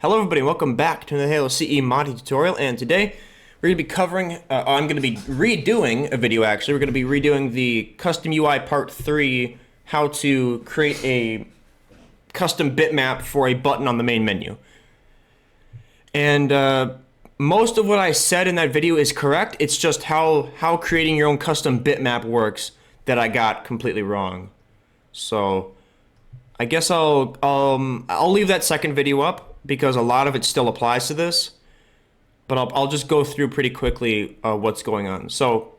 Hello everybody, welcome back to the Halo CE modding tutorial, and today we're going to be covering, I'm going to be redoing a video actually. We're going to be redoing the custom UI part 3, how to create a custom bitmap for a button on the main menu. And most of what I said in that video is correct, it's just how creating your own custom bitmap works that I got completely wrong. So I guess I'll leave that second video up, because a lot of it still applies to this, but I'll just go through pretty quickly what's going on. So,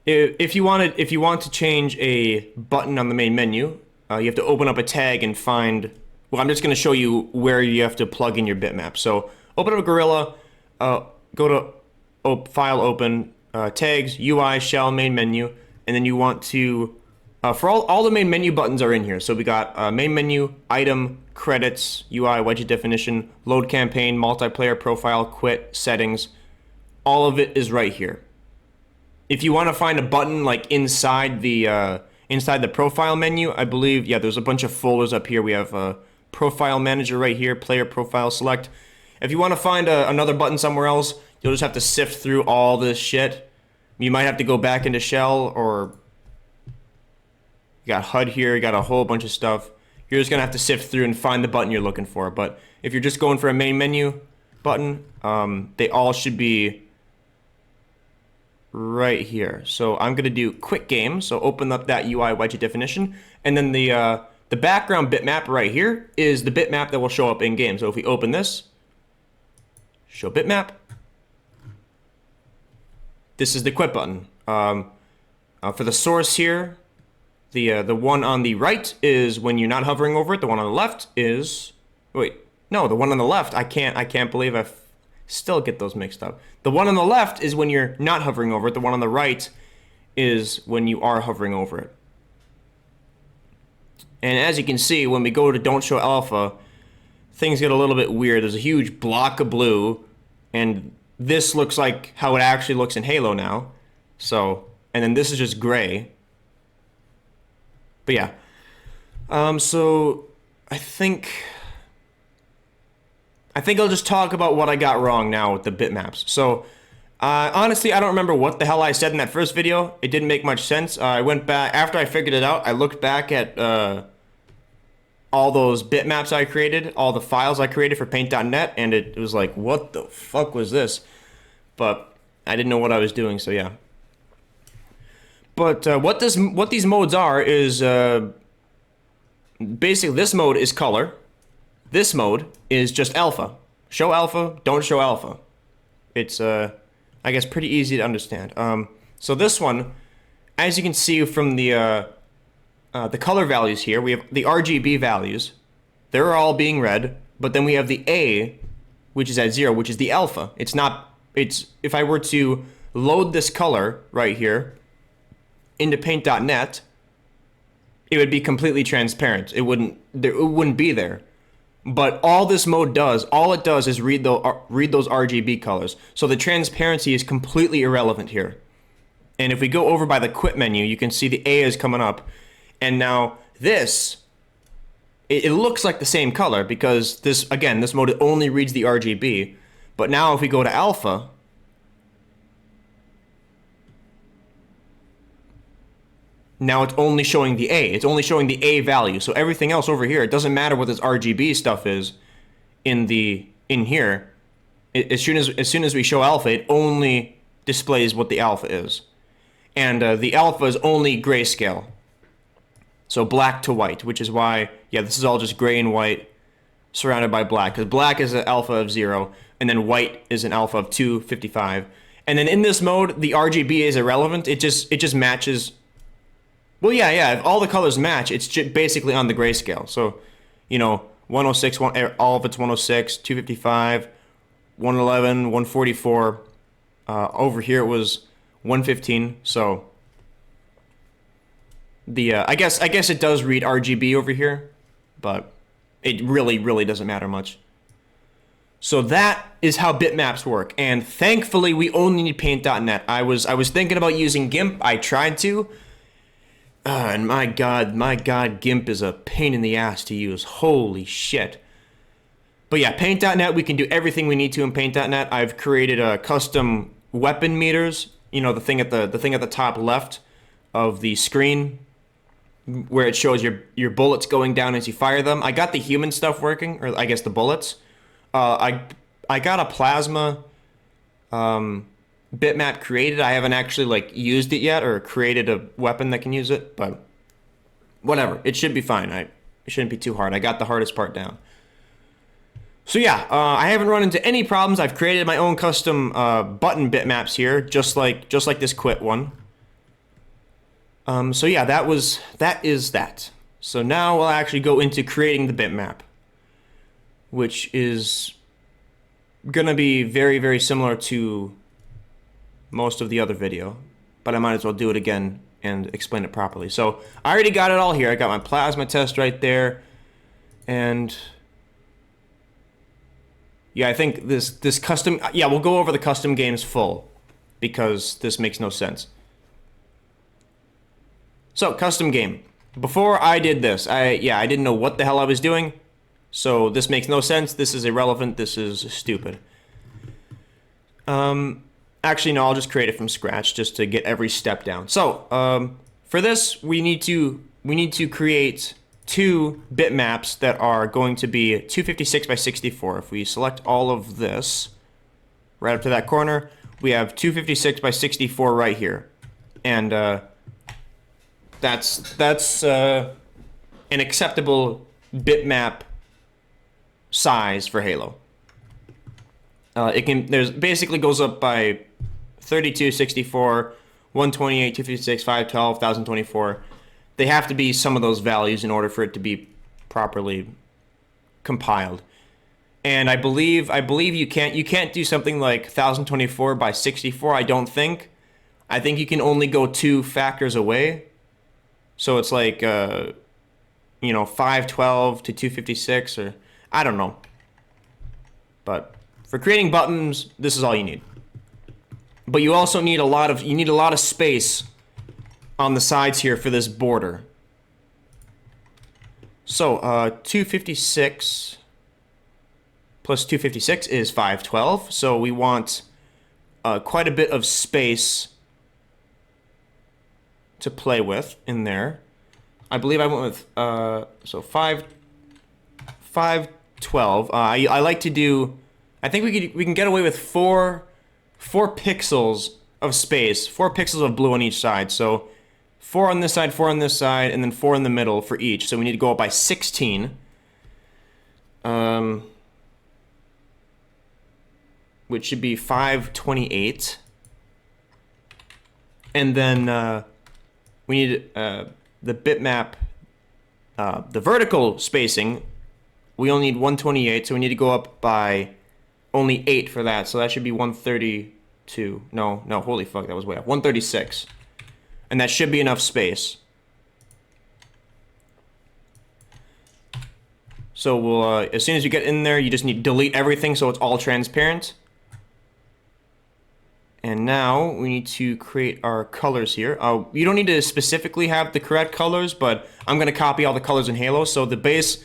if you want to change a button on the main menu, you have to open up a tag and find. Well, I'm just going to show you where you have to plug in your bitmap. So, open up a Guerilla, go to File, Open, Tags, UI, Shell, Main Menu, and then you want to. For all the main menu buttons are in here. So we got main menu, item, credits, UI, widget definition, load campaign, multiplayer, profile, quit, settings. All of it is right here. If you want to find a button like inside the profile menu, I believe, yeah, there's a bunch of folders up here. We have profile manager right here, player profile select. If you want to find another button somewhere else, you'll just have to sift through all this shit. You might have to go back into Shell, or you got HUD here, you got a whole bunch of stuff. You're just gonna have to sift through and find the button you're looking for. But if you're just going for a main menu button, they all should be right here. So I'm gonna do quick game. So open up that UI widget definition, and then the background bitmap right here is the bitmap that will show up in game. So if we open this, show bitmap, this is the quit button. For the source here, the one on the right is when you're not hovering over it. The one on the left is, wait, no, the one on the left, I can't believe I still get those mixed up. The one on the left is when you're not hovering over it. The one on the right is when you are hovering over it. And as you can see, when we go to don't show alpha, things get a little bit weird. There's a huge block of blue, and this looks like how it actually looks in Halo now. So, and then this is just gray. But yeah, so I think I'll just talk about what I got wrong now with the bitmaps. So honestly, I don't remember what the hell I said in that first video. It didn't make much sense. I went back after I figured it out. I looked back at all those bitmaps I created, all the files I created for Paint.net, and it was like, what the fuck was this? But I didn't know what I was doing, so yeah. But what these modes are is basically this mode is color. This mode is just alpha. Show alpha, don't show alpha. It's I guess pretty easy to understand. So this one, as you can see from the color values here, we have the RGB values. They're all being read, but then we have the A, which is at 0, which is the alpha. It's not. It's if I were to load this color right here into Paint.net, it would be completely transparent. It wouldn't be there. But all this mode does, all it does is read those RGB colors. So the transparency is completely irrelevant here. And if we go over by the quit menu, you can see the A is coming up. And now this, it looks like the same color, because this mode only reads the RGB. But now if we go to alpha, now it's only showing the A. It's only showing the A value. So everything else over here, it doesn't matter what this RGB stuff is in here. As soon as we show alpha, it only displays what the alpha is. And the alpha is only grayscale. So black to white, which is why, yeah, this is all just gray and white surrounded by black. Because black is an alpha of 0, and then white is an alpha of 255. And then in this mode, the RGB is irrelevant. It just matches. Well, yeah, if all the colors match, it's basically on the grayscale. So, 106, all of it's 106, 255, 111, 144. Over here it was 115. So, I guess it does read RGB over here, but it really doesn't matter much. So that is how bitmaps work, and thankfully we only need Paint.net. I was thinking about using GIMP. I tried to. And my God, GIMP is a pain in the ass to use. Holy shit. But yeah, Paint.net, we can do everything we need to in Paint.net. I've created a custom weapon meters. You know, the thing at the top left of the screen where it shows your bullets going down as you fire them. I got the human stuff working, or I guess the bullets. I got a plasma bitmap created. I haven't actually like used it yet or created a weapon that can use it, but whatever. It should be fine. It shouldn't be too hard. I got the hardest part down. So yeah, I haven't run into any problems. I've created my own custom button bitmaps here, just like this quit one. So yeah, that is that. So now we'll actually go into creating the bitmap, which is gonna be very, very similar to most of the other video, but I might as well do it again and explain it properly. So I already got it all here. I got my plasma test right there, and yeah, I think this custom, yeah, we'll go over the custom games full because this makes no sense. So, custom game. Before I did this, I didn't know what the hell I was doing. So, this makes no sense. This is irrelevant. This is stupid. Actually, no, I'll just create it from scratch just to get every step down. So, for this, we need to create two bitmaps that are going to be 256 by 64. If we select all of this, right up to that corner, we have 256 by 64 right here. And, that's an acceptable bitmap size for Halo. There's basically goes up by 32, 64, 128, 256, 512, 1024. They have to be some of those values in order for it to be properly compiled. And I believe you can't do something like 1024 by 64. I don't think. I think you can only go 2 factors away. So it's like, 512 to 256, or I don't know. But for creating buttons, this is all you need. But you also need a lot of space on the sides here for this border. So 256 plus 256 is 512. So we want quite a bit of space to play with in there. I believe I went with so 512. I like to do. I think we can get away with four pixels of space, 4 pixels of blue on each side. So 4 on this side, 4 on this side, and then 4 in the middle for each. So we need to go up by 16. Which should be 528. And then we need the bitmap, the vertical spacing. We only need 128, so we need to go up by only 8 for that. So that should be 132. No, holy fuck, that was way up. 136. And that should be enough space. So we'll, as soon as you get in there, you just need to delete everything so it's all transparent. And now we need to create our colors here. You don't need to specifically have the correct colors, but I'm going to copy all the colors in Halo. So the base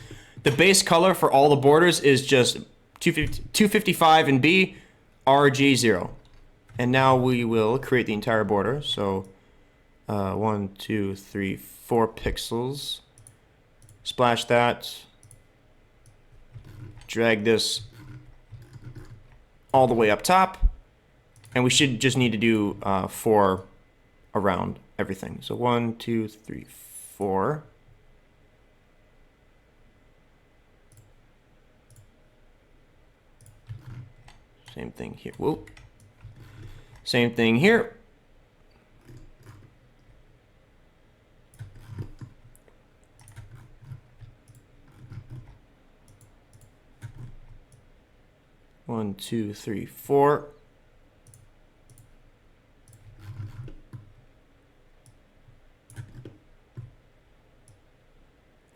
color for all the borders is just 255 in B, RG0. And now we will create the entire border. So 1, 2, 3, 4 pixels. Splash that. Drag this all the way up top. And we should just need to do 4 around everything. So 1, 2, 3, 4. Same thing here. Whoa. Same thing here. One, two, three, 4.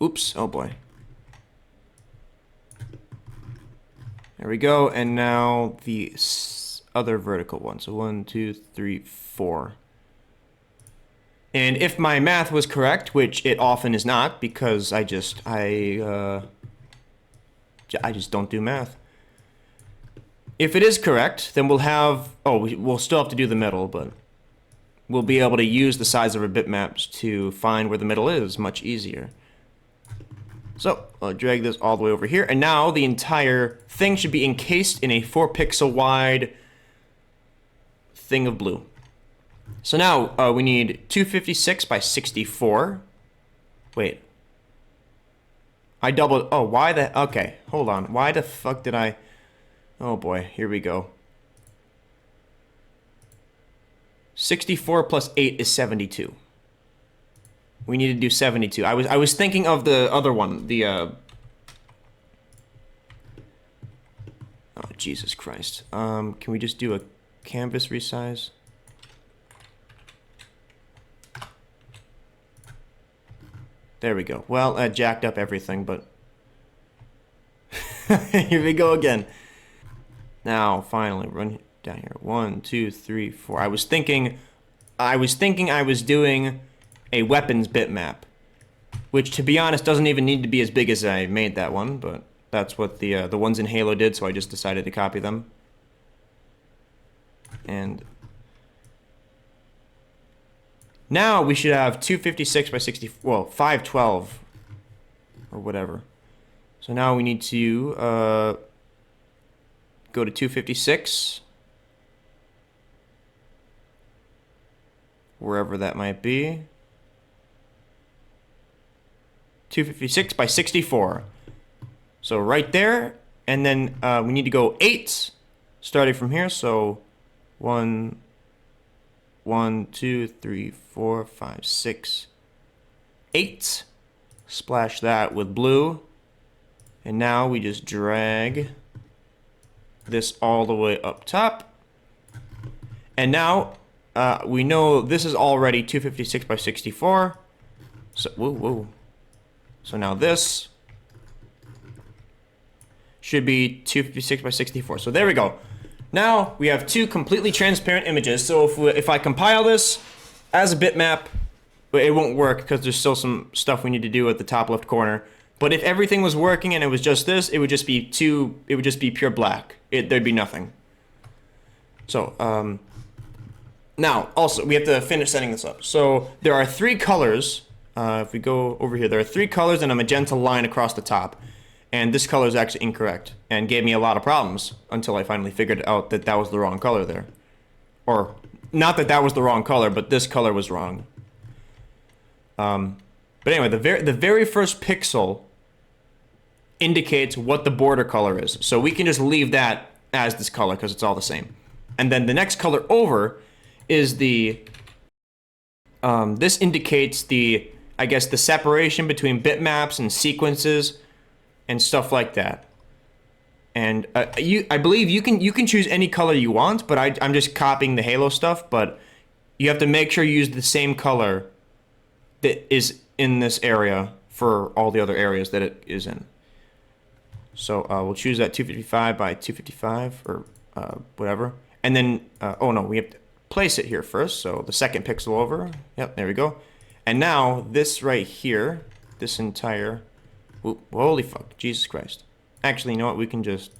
Oops, oh boy. There we go, and now the other vertical one. So 1, 2, 3, 4. And if my math was correct, which it often is not, because I just don't do math. If it is correct, then we'll have, we'll still have to do the middle, but we'll be able to use the size of our bitmaps to find where the middle is much easier. So I'll drag this all the way over here, and now the entire thing should be encased in a 4-pixel wide thing of blue. So now we need 256 by 64. Wait. I doubled. Oh, why the? Okay, hold on. Why the fuck did I? Oh boy, here we go. 64 plus 8 is 72. We need to do 72. I was thinking of the other one, the oh Jesus Christ. Can we just do a canvas resize? There we go. Well, I jacked up everything, but here we go again. Now, finally, run down here. 1, 2, 3, 4. I was thinking I was doing a weapons bitmap, which, to be honest, doesn't even need to be as big as I made that one, but that's what the ones in Halo did, so I just decided to copy them. And now we should have 256 by 60, well, 512 or whatever. So now we need to go to 256, wherever that might be. 256 by 64. So right there, and then we need to go 8, starting from here. So 1, 2, 3, 4, 5, 6, 8. Splash that with blue. And now we just drag this all the way up top. And now we know this is already 256 by 64. So, whoa. So now this should be 256 by 64. So there we go. Now we have 2 completely transparent images. So if I compile this as a bitmap, it won't work because there's still some stuff we need to do at the top left corner. But if everything was working and it was just this, it would just be pure black. There'd be nothing. So now also we have to finish setting this up. So there are 3 colors. If we go over here, there are 3 colors and a magenta line across the top. And this color is actually incorrect and gave me a lot of problems until I finally figured out that that was the wrong color there. Or, not that that was the wrong color, but this color was wrong. But anyway, the very first pixel indicates what the border color is. So we can just leave that as this color because it's all the same. And then the next color over is the, this indicates the, I guess, the separation between bitmaps and sequences and stuff like that. And I believe you can choose any color you want, but I'm just copying the Halo stuff, but you have to make sure you use the same color that is in this area for all the other areas that it is in. So we'll choose that 255 by 255 or whatever. And then, oh no, we have to place it here first. So the second pixel over. Yep, there we go. And now this right here, this entire, whoop, holy fuck, Jesus Christ. Actually, you know what? We can just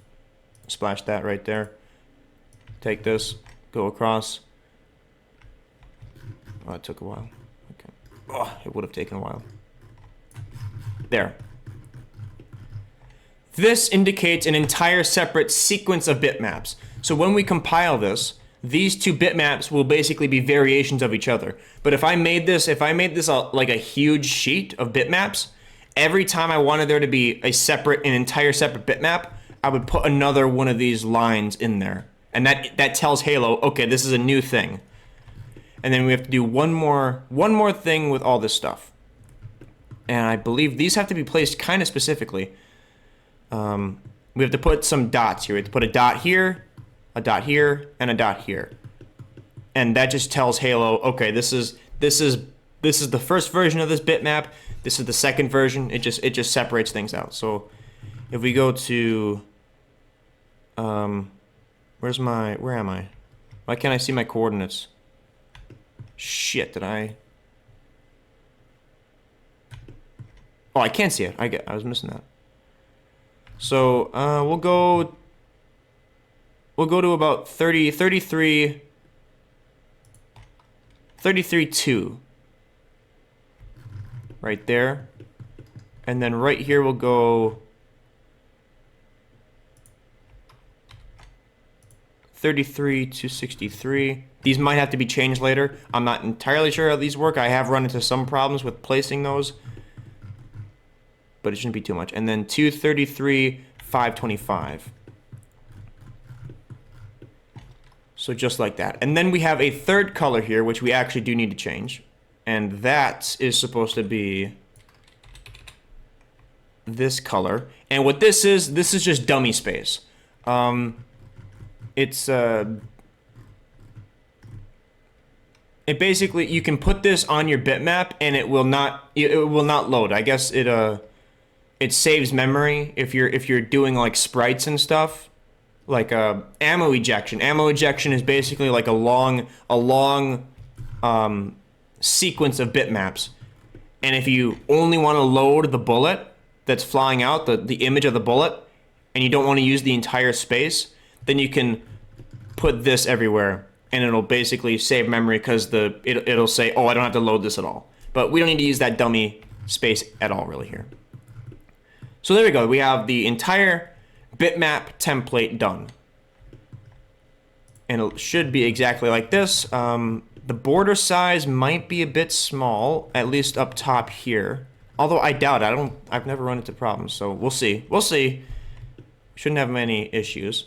splash that right there. Take this, go across. Oh, it took a while. Okay. Oh, it would have taken a while. There. This indicates an entire separate sequence of bitmaps. So when we compile this, these 2 bitmaps will basically be variations of each other. But if I made this like a huge sheet of bitmaps, every time I wanted there to be an entire separate bitmap, I would put another one of these lines in there. And that tells Halo, okay, this is a new thing. And then we have to do one more thing with all this stuff. And I believe these have to be placed kind of specifically. We have to put some dots here. We have to put a dot here, and a dot here. And that just tells Halo, okay, this is the first version of this bitmap. This is the second version. It just separates things out. So if we go to where am I? Why can't I see my coordinates? Shit, did I Oh, I can't see it. I was missing that. So we'll go to about 33.2 right there. And then right here we'll go 33 to 63. These might have to be changed later. I'm not entirely sure how these work. I have run into some problems with placing those, but it shouldn't be too much. And then 233, 525. So just like that. And then we have a third color here, which we actually do need to change. And that is supposed to be this color. And what this is just dummy space. It basically, you can put this on your bitmap and it will not load. I guess it saves memory if you're doing like sprites and stuff. Like ammo ejection. Ammo ejection is basically like a long sequence of bitmaps. And if you only want to load the bullet that's flying out, the image of the bullet, and you don't want to use the entire space, then you can put this everywhere, and it'll basically save memory because it'll say, oh, I don't have to load this at all. But we don't need to use that dummy space at all really here. So there we go. We have the entire bitmap template done. And it should be exactly like this. The border size might be a bit small, at least up top here. Although I doubt it. I've never run into problems, so we'll see. We'll see. Shouldn't have many issues.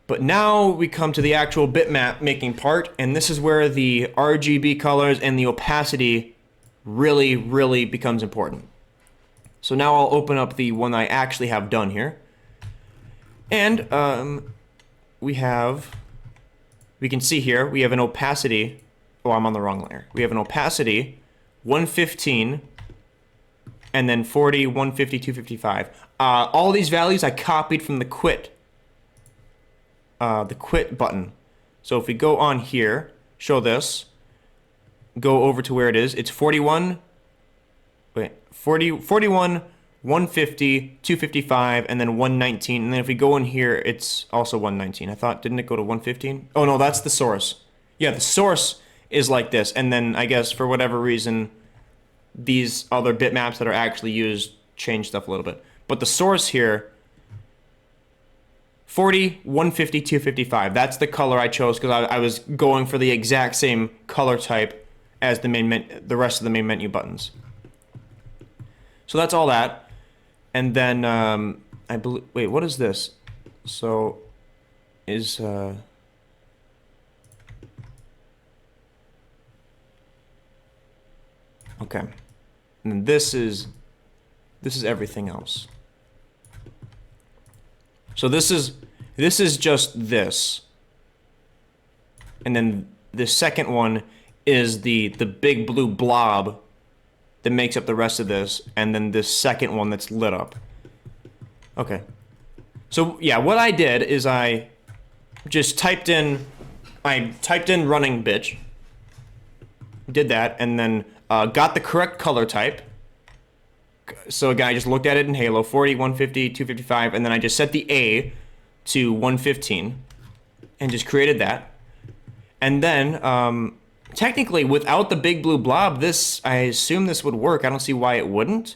But now we come to the actual bitmap making part, and this is where the RGB colors and the opacity really, really becomes important. So now I'll open up the one I actually have done here. And we can see here, we have an opacity. Oh, I'm on the wrong layer. We have an opacity 115, and then 40, 150, 255. All these values I copied from the quit button. So if we go on here, show this, go over to where it is, it's 41, 150, 255, and then 119. And then if we go in here, it's also 119. I thought, didn't it go to 115? Oh no, that's the source. Yeah, the source is like this. And then I guess for whatever reason, these other bitmaps that are actually used change stuff a little bit. But the source here, 40, 150, 255. That's the color I chose because I was going for the exact same color type as the rest of the main menu buttons. So that's all that. And then I believe, wait, what is this? So is okay. And then this is everything else. So this is just this. And then the second one is the big blue blob that makes up the rest of this, and then this second one that's lit up. Okay. So yeah, what I did is I just typed in running bitch, did that, and then got the correct color type. So again, I just looked at it in Halo, 40, 150, 255, and then I just set the A to 115 and just created that. And then technically, without the big blue blob, I assume this would work. I don't see why it wouldn't.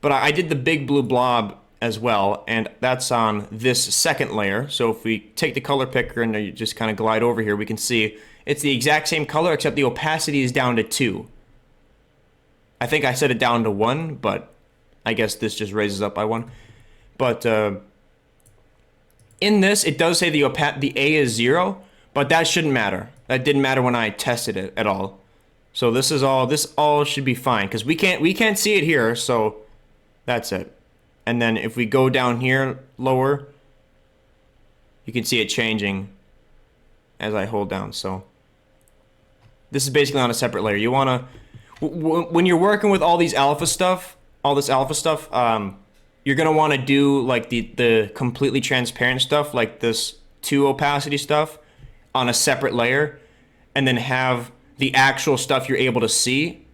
But I did the big blue blob as well, and that's on this second layer. So if we take the color picker and you just kind of glide over here, we can see it's the exact same color, except the opacity is down to 2. I think I set it down to 1, but I guess this just raises up by 1. But in this, it does say the A is 0, but that shouldn't matter. That didn't matter when I tested it at all. So this all should be fine because we can't see it here, so that's it. And then if we go down here lower, you can see it changing as I hold down. So this is basically on a separate layer. You wanna, when you're working with all this alpha stuff, you're gonna want to do like the completely transparent stuff, like this 2 opacity stuff, on a separate layer, and then have the actual stuff you're able to see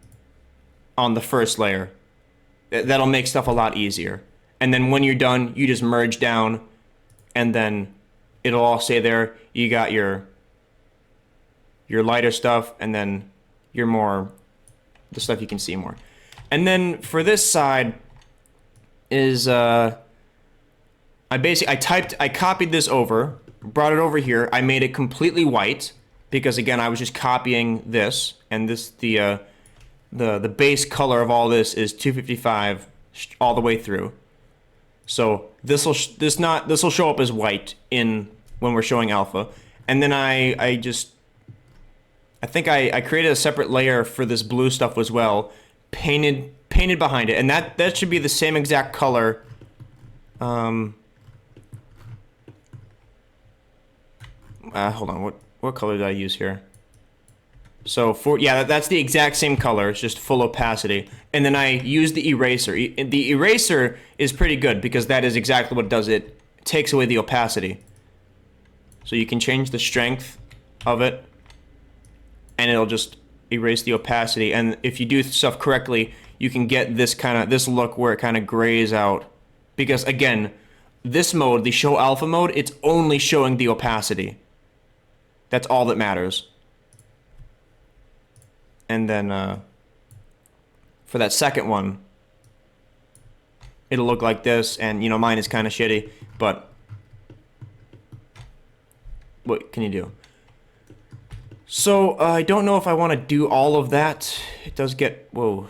on the first layer. That'll make stuff a lot easier. And then when you're done, you just merge down, and then it'll all stay there. You got your lighter stuff, and then your more, the stuff you can see more. And then for this side is, I copied this over, brought it over here. I made it completely white because again, I was just copying this, and this, the base color of all this is 255 all the way through. So this will show up as white when we're showing alpha. And then I think I created a separate layer for this blue stuff as well, painted behind it, and that should be the same exact color. Hold on, what color did I use here? So that's the exact same color. It's just full opacity. And then I used the eraser. The eraser is pretty good because that is exactly what it does. It takes away the opacity. So you can change the strength of it, and it'll just erase the opacity. And if you do stuff correctly, you can get this look where it kind of grays out. Because again, this mode, the show alpha mode, it's only showing the opacity. That's all that matters. And then for that second one, it'll look like this, and you know, mine is kind of shitty, but what can you do? So I don't know if I want to do all of that. It does get, whoa.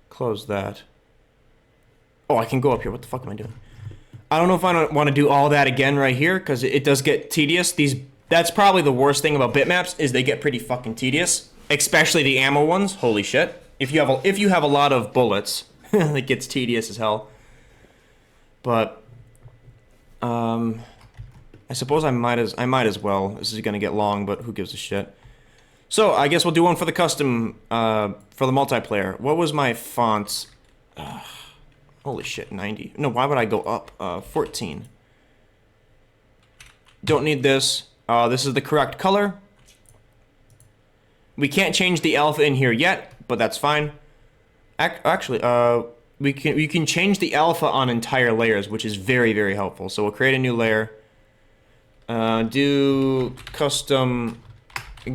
Close that. Oh, I can go up here. What the fuck am I doing? I don't know if I want to do all that again right here, because it does get tedious. That's probably the worst thing about bitmaps, is they get pretty fucking tedious, especially the ammo ones. Holy shit! If you have a lot of bullets, it gets tedious as hell. But I suppose I might as well. This is gonna get long, but who gives a shit? So I guess we'll do one for the custom for the multiplayer. What was my font? Holy shit, 90. No, why would I go up? 14. Don't need this. This is the correct color. We can't change the alpha in here yet, but that's fine. Actually, we can change the alpha on entire layers, which is very, very helpful. So we'll create a new layer. Do custom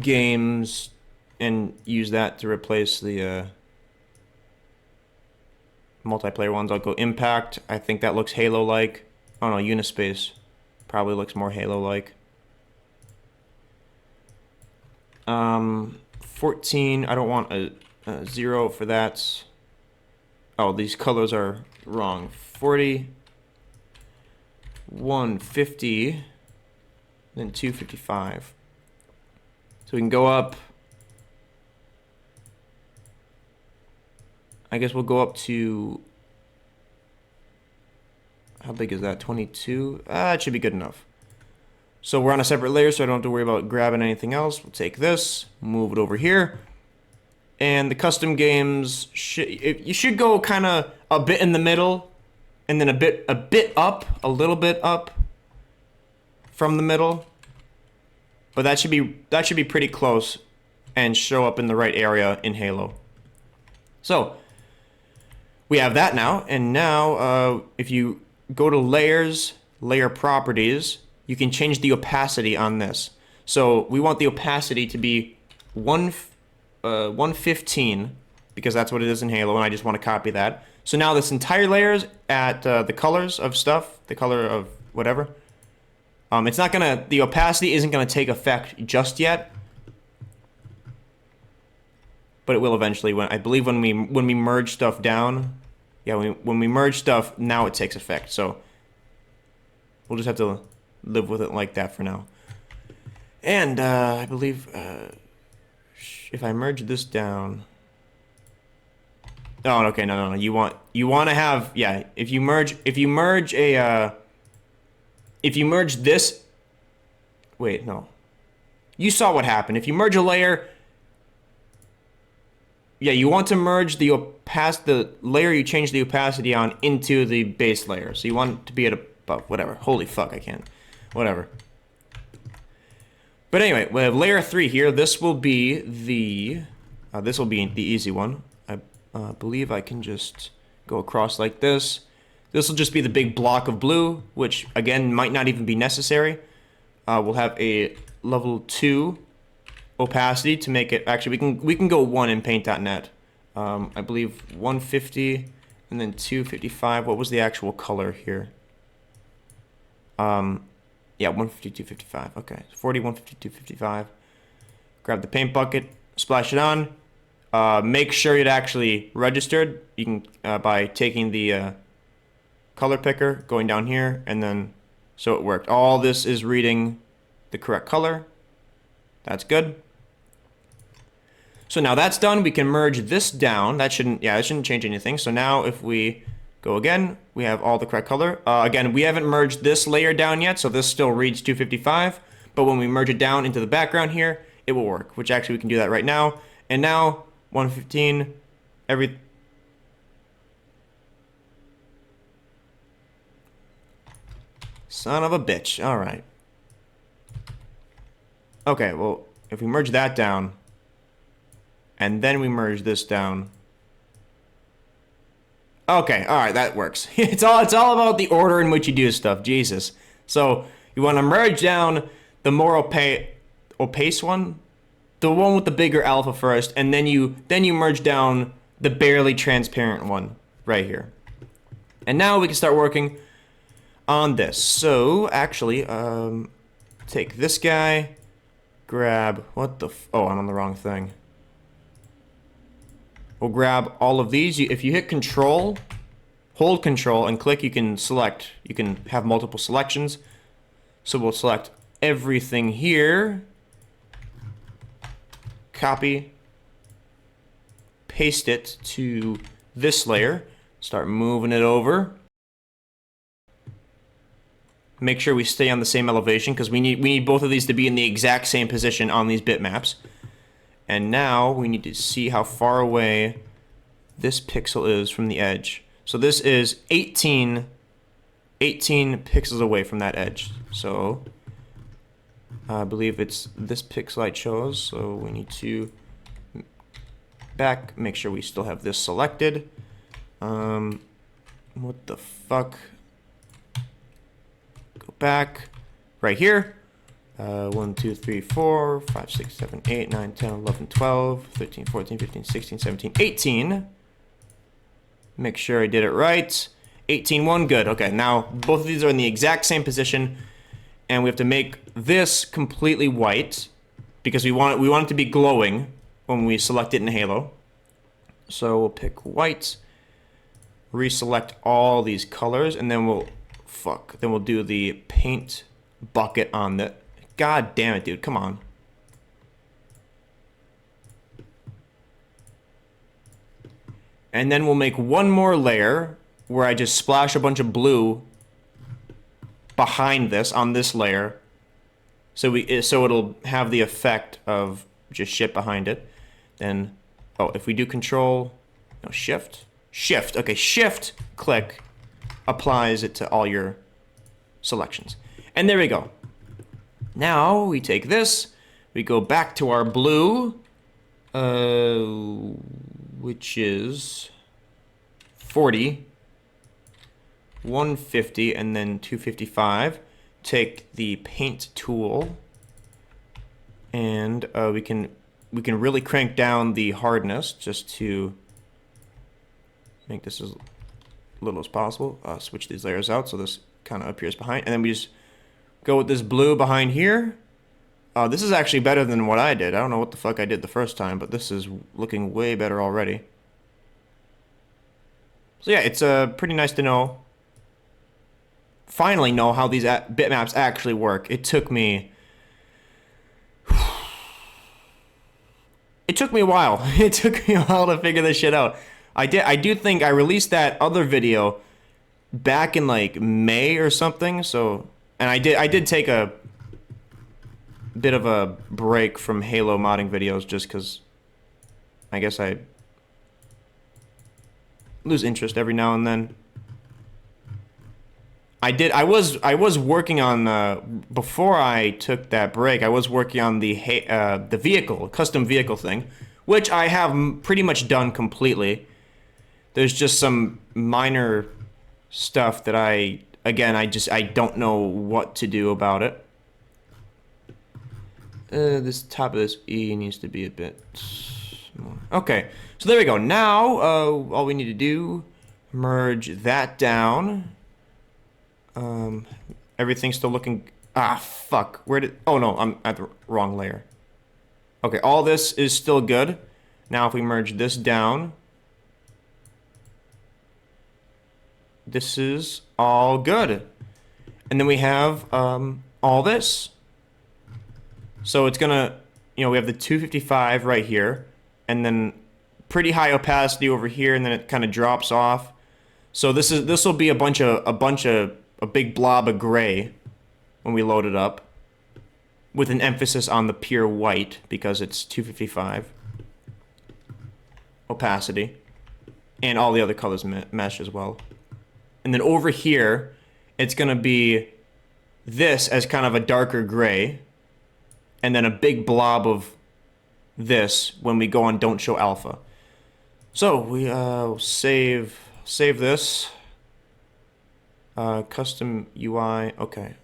games and use that to replace the multiplayer ones. I'll go impact. I think that looks Halo-like. Oh no, Unispace probably looks more Halo-like. 14, I don't want a 0 for that. Oh, these colors are wrong. 40, 150, then 255. So we can go up. I guess we'll go up to, how big is that? 22? It should be good enough. So we're on a separate layer, so I don't have to worry about grabbing anything else. We'll take this, move it over here. And the custom games, you should go kind of a bit in the middle, and then a bit up, a little bit up from the middle. But that should be pretty close and show up in the right area in Halo. So we have that now, and now if you go to layers, layer properties, you can change the opacity on this. So we want the opacity to be 115, because that's what it is in Halo, and I just want to copy that. So now this entire layer is at the colors of stuff, the color of whatever. It's not gonna, the opacity isn't gonna take effect just yet, but it will eventually. I believe when we merge stuff down, yeah, when we merge stuff, now it takes effect. So we'll just have to live with it like that for now. And I believe if I merge this down. Oh, okay, no. You want to have, yeah. If you merge this. Wait, no. You saw what happened. If you merge a layer. Yeah, you want to merge the layer you change the opacity on into the base layer. So you want it to be at above, whatever. Holy fuck, I can't. Whatever. But anyway, we have layer 3 here. This will be the easy one. I believe I can just go across like this. This will just be the big block of blue, which again might not even be necessary. We'll have a level 2 opacity to make it. Actually, we can go 1 in paint.net. I believe 150 and then 255. What was the actual color here? Yeah, 150, 255. Okay, 40, 150, 255. Grab the paint bucket, splash it on. Make sure it actually registered. You can by taking the color picker, going down here, and then so it worked. All this is reading the correct color. That's good. So now that's done, we can merge this down. That shouldn't change anything. So now if we go again, we have all the correct color. Again, we haven't merged this layer down yet, so this still reads 255. But when we merge it down into the background here, it will work, which actually we can do that right now. And now 115, son of a bitch. All right. Okay, well, if we merge that down, and then we merge this down. Okay, all right, that works. It's all about the order in which you do stuff. Jesus. So you want to merge down the more opaque one, the one with the bigger alpha first, and then you merge down the barely transparent one right here. And now we can start working on this. So actually, take this guy, grab oh, I'm on the wrong thing. We'll grab all of these. If you hit Control, hold Control, and click, you can select. You can have multiple selections. So we'll select everything here. Copy. Paste it to this layer. Start moving it over. Make sure we stay on the same elevation because we need both of these to be in the exact same position on these bitmaps. And now we need to see how far away this pixel is from the edge. So this is 18 pixels away from that edge. So I believe it's this pixel I chose. So we need to make sure we still have this selected. What the fuck? Go back right here. 1, 2, 3, 4, 5, 6, 7, 8, 9, 10, 11, 12, 13, 14, 15, 16, 17, 18. Make sure I did it right. 18, 1, good. Okay, now both of these are in the exact same position, and we have to make this completely white because we want it to be glowing when we select it in Halo. So we'll pick white, reselect all these colors, and then we'll do the paint bucket on the. God damn it, dude. Come on. And then we'll make one more layer where I just splash a bunch of blue behind this on this layer. So it'll have the effect of just shit behind it. Then if we do shift. Okay, shift click applies it to all your selections. And there we go. Now we take this, we go back to our blue, which is 40, 150, and then 255. Take the paint tool, and we can really crank down the hardness just to make this as little as possible. Switch these layers out so this kind of appears behind, and then we just go with this blue behind here. This is actually better than what I did. I don't know what the fuck I did the first time, but this is looking way better already. So yeah, it's pretty nice to finally know how these bitmaps actually work. It took me a while. It took me a while to figure this shit out. I do think I released that other video back in like May or something, so. And I did take a bit of a break from Halo modding videos just because I guess I lose interest every now and then. I was working on before I took that break. I was working on the custom vehicle thing, which I have pretty much done completely. There's just some minor stuff that I don't know what to do about it. This top of this E needs to be a bit more. Okay, so there we go. Now, all we need to do, merge that down. Everything's still looking, fuck. Oh no, I'm at the wrong layer. Okay, all this is still good. Now if we merge this down, this is all good. And then we have all this. So it's gonna, we have the 255 right here, and then pretty high opacity over here, and then it kind of drops off. So this will be a big blob of gray when we load it up, with an emphasis on the pure white because it's 255 opacity, and all the other colors mesh as well. And then over here, it's gonna be this as kind of a darker gray, and then a big blob of this when we go on Don't Show Alpha. So we save this. Custom UI, okay.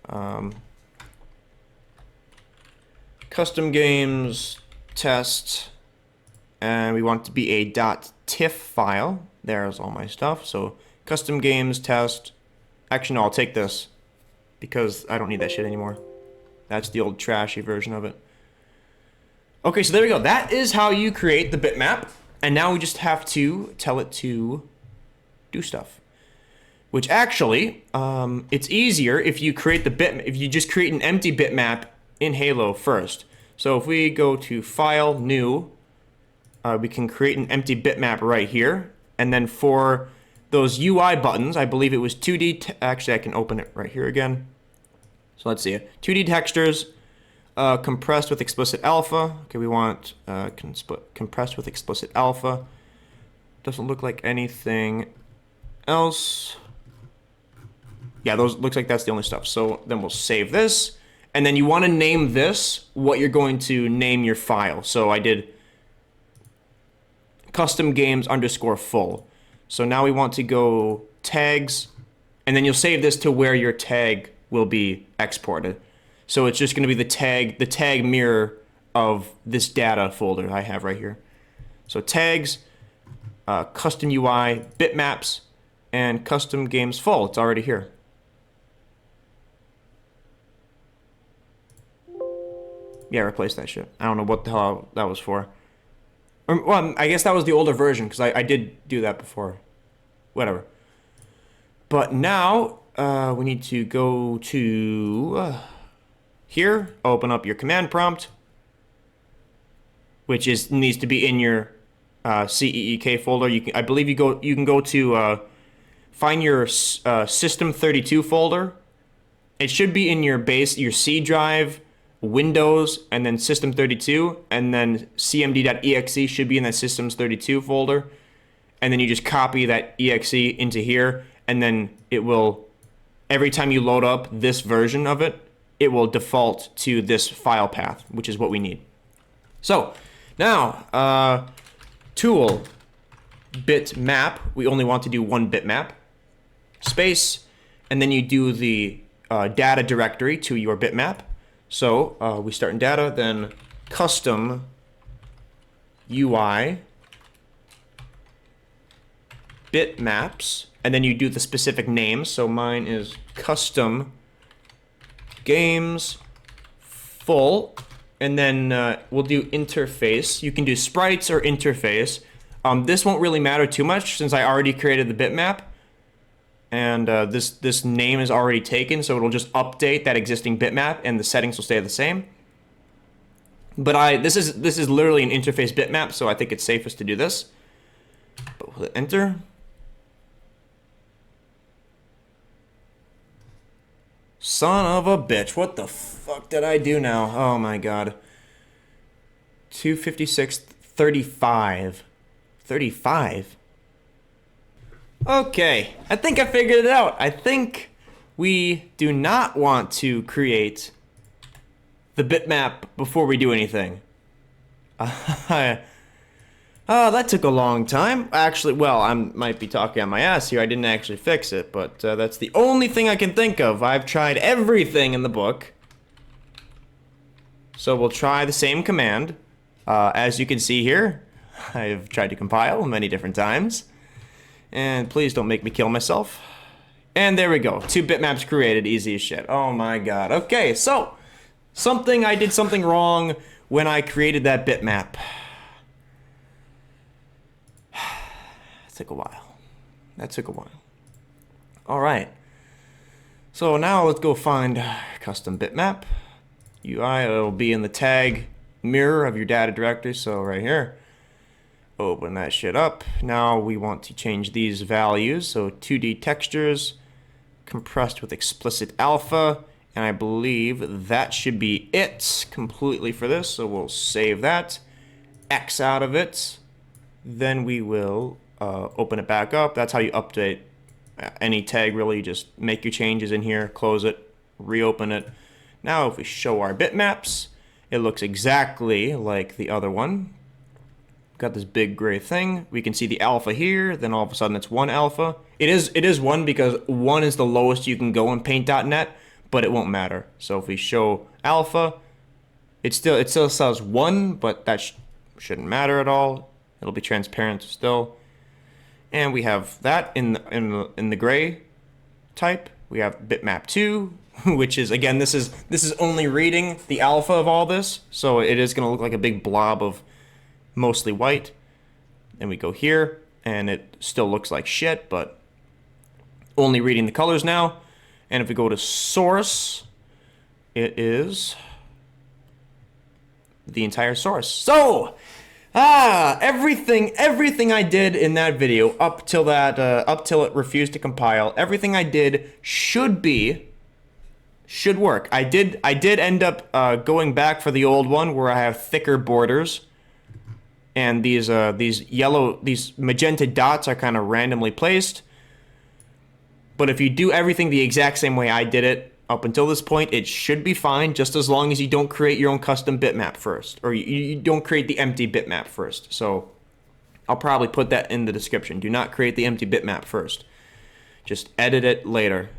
Custom games test, and we want it to be a .tiff file. There's all my stuff. So custom games test. Actually, no, I'll take this because I don't need that shit anymore. That's the old trashy version of it. Okay, so there we go. That is how you create the bitmap. And now we just have to tell it to do stuff. Which actually, it's easier if you create if you just create an empty bitmap in Halo first. So if we go to File, New, we can create an empty bitmap right here. And then for those UI buttons, I believe it was 2D. Actually, I can open it right here again. So let's see. 2D textures, compressed with explicit alpha. Okay, we want compressed with explicit alpha. Doesn't look like anything else. Yeah, those looks like that's the only stuff. So then we'll save this. And then you want to name this what you're going to name your file. So I did custom games _full. So now we want to go tags, and then you'll save this to where your tag will be exported. So it's just going to be the tag mirror of this data folder I have right here. So tags, custom UI, bitmaps, and custom games full. It's already here. Yeah, replace that shit. I don't know what the hell that was for. Well, I guess that was the older version, because I did do that before. Whatever. But now, we need to go to here, open up your command prompt, which needs to be in your CEEK folder. I believe you can go to find your System32 folder. It should be in your C drive, Windows, and then System32, and then cmd.exe should be in that Systems32 folder. And then you just copy that exe into here, and then it will, every time you load up this version of it, it will default to this file path, which is what we need. So now, tool, bitmap, we only want to do one bitmap, space, and then you do the data directory to your bitmap. So we start in data, then custom UI bitmaps, and then you do the specific names. So mine is custom games full, and then we'll do interface. You can do sprites or interface. This won't really matter too much since I already created the bitmap, and this name is already taken, so it'll just update that existing bitmap, and the settings will stay the same. But this is literally an interface bitmap, so I think it's safest to do this. But we'll hit enter. Son of a bitch, what the fuck did I do now? Oh my god. 256, 35. 35? Okay, I think I figured it out. I think we do not want to create the bitmap before we do anything. That took a long time. Actually, well, I might be talking on my ass here. I didn't actually fix it, but that's the only thing I can think of. I've tried everything in the book. So we'll try the same command. As you can see here, I've tried to compile many different times. And please don't make me kill myself. And there we go. 2 bitmaps created. Easy as shit. Oh my god. Okay, so I did something wrong when I created that bitmap. Took a while. That took a while. Alright. So now let's go find custom bitmap. UI, it'll be in the tag mirror of your data directory, so right here. Open that shit up. Now we want to change these values. So 2D textures, compressed with explicit alpha, and I believe that should be it completely for this, so we'll save that. X out of it. Then we will open it back up. That's how you update any tag, really. You just make your changes in here, close it, reopen it. Now if we show our bitmaps, it looks exactly like the other one. Got this big gray thing. We can see the alpha here, then all of a sudden it's 1 alpha. It is 1 because 1 is the lowest you can go in paint.net, but it won't matter. So if we show alpha, it still says 1, but that shouldn't matter at all. It'll be transparent still. And we have that in the gray type. We have bitmap 2, which is, again, this is only reading the alpha of all this, so it is going to look like a big blob of mostly white. And we go here, and it still looks like shit, but only reading the colors now. And if we go to source, it is the entire source. So everything I did in that video up till it refused to compile, everything I did should work. I did end up going back for the old one where I have thicker borders, and these magenta dots are kind of randomly placed. But if you do everything the exact same way I did it up until this point, it should be fine, just as long as you don't create your own custom bitmap first, or you don't create the empty bitmap first. So I'll probably put that in the description. Do not create the empty bitmap first. Just edit it later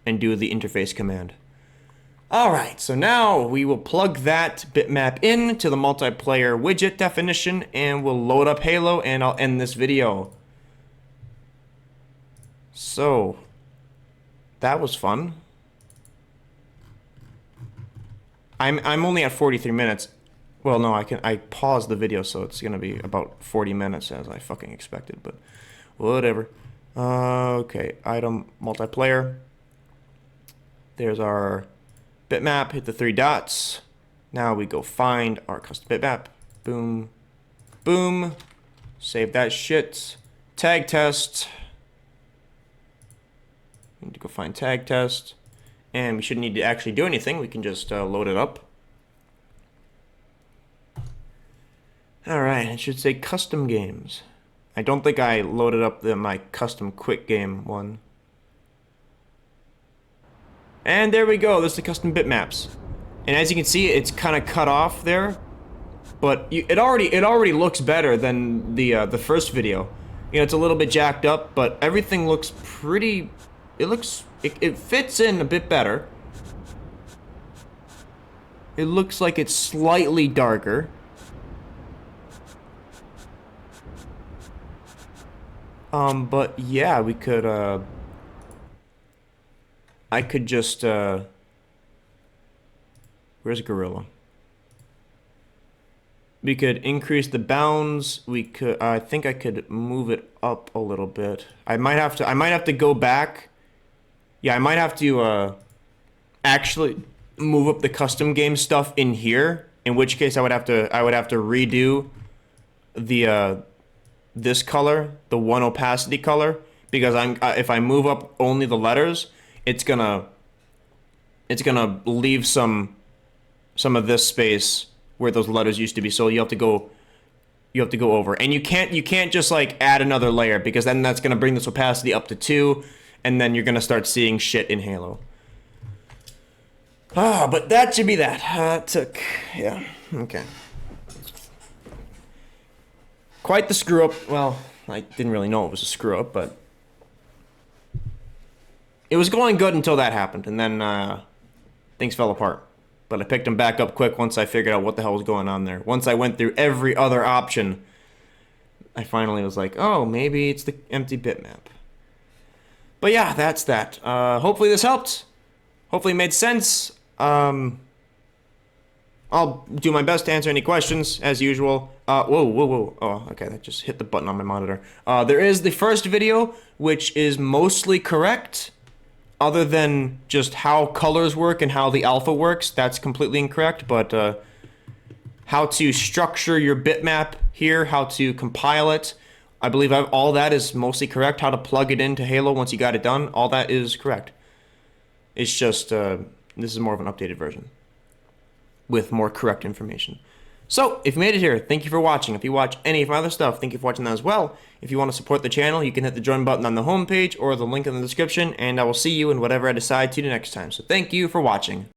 and do the interface command. Alright, so now we will plug that bitmap in to the multiplayer widget definition, and we'll load up Halo, and I'll end this video. So that was fun. I'm only at 43 minutes. Well, no, I paused the video, so it's gonna be about 40 minutes as I fucking expected, but whatever. Okay, item multiplayer. There's our bitmap. Hit the 3 dots. Now we go find our custom bitmap. Boom, boom. Save that shit. Tag test. We need to go find tag test. And we shouldn't need to actually do anything. We can just load it up. Alright, it should say custom games. I don't think I loaded up my custom quick game one. And there we go. This is the custom bitmaps. And as you can see, it's kind of cut off there. But it already looks better than the first video. You know, it's a little bit jacked up, but everything looks pretty. It fits in a bit better. It looks like it's slightly darker. But yeah, we could, I could just, where's Guerilla? We could increase the bounds. We could, I think I could move it up a little bit. I might have to go back. Yeah, I might have to, actually move up the custom game stuff in here. In which case I would have to redo the, this color, the 1 opacity color, because if I move up only the letters, it's gonna leave some of this space where those letters used to be. So you have to go over, and you can't just like add another layer, because then that's gonna bring this opacity up to 2, and then you're gonna start seeing shit in Halo. But that should be that. Yeah, okay. quite the screw up. Well, I didn't really know it was a screw up, but it was going good until that happened, and then things fell apart. But I picked them back up quick once I figured out what the hell was going on there. Once I went through every other option, I finally was like, oh, maybe it's the empty bitmap. But yeah, that's that. Hopefully this helped. Hopefully it made sense. I'll do my best to answer any questions, as usual. Whoa. Oh, okay, that just hit the button on my monitor. There is the first video, which is mostly correct. Other than just how colors work and how the alpha works, that's completely incorrect. But how to structure your bitmap here, how to compile it, I believe all that is mostly correct. How to plug it into Halo once you got it done, all that is correct. It's just, this is more of an updated version with more correct information. So, if you made it here, thank you for watching. If you watch any of my other stuff, thank you for watching that as well. If you want to support the channel, you can hit the join button on the homepage or the link in the description, and I will see you in whatever I decide to do next time. So thank you for watching.